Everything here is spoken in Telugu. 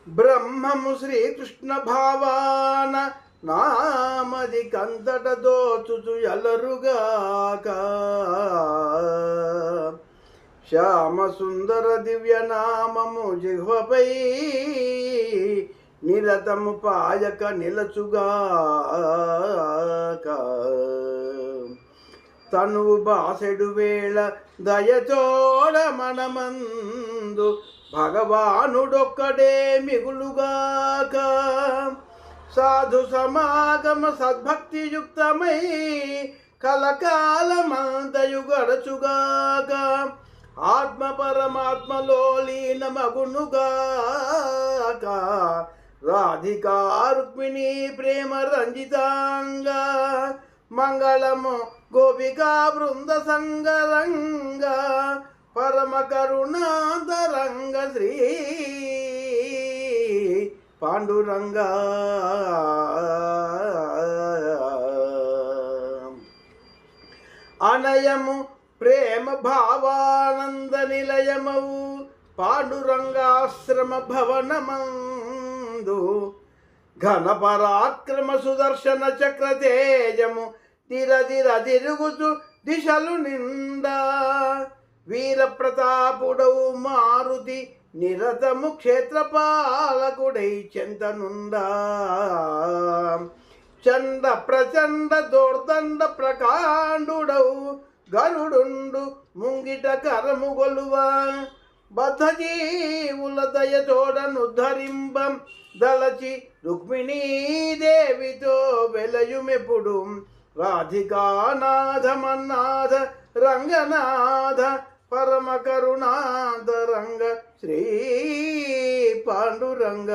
బ్రహ్మము శ్రీకృష్ణ భావాన నామది కంతట దోచుచు ఎలరుగాక. శ్యామ సుందర దివ్య నామము జిహ్వపై నిరతము పాయక నిలచుగాక. తనువు బాసెడు వేళ దయచోడ మనమందు భగవానుడొక్కడే మిగులుగాక. సాధు సమాగమ సద్భక్తియుక్తమై కలకాలమంతయు గడచుగాక. ఆత్మ పరమాత్మలో లీనమగునుగాక. రాధికా రుక్మిణీ ప్రేమ రంజితాంగా మంగళము గోపికా బృంద సంగరంగ పరమ కరుణాంతరంగ శ్రీ పాండురంగ. అనయము ప్రేమ భావానంద నిలయమవు పాండురంగాశ్రమ భవనమందు ఘన పరాక్రమ సుదర్శన చక్ర తేజము తిరదిర తిరుగుచు దిశలు నిండా వీర ప్రతాపుడవు మారుతి నిరతము క్షేత్రపాలకుడై చెంతనుండా. చండ ప్రచండ దోర్దండ ప్రకాండుడవు గరుడుండు ముంగిట కరము గొలువా. బద్ధజీవుల దయతోడను ధరింబం దలచి రుక్మిణీదేవితో వెలయుమెప్పుడు. రాధికానాథ మన్నాథ రంగనాథ పరమ కరుణాంతరంగ శ్రీ పాండురంగ.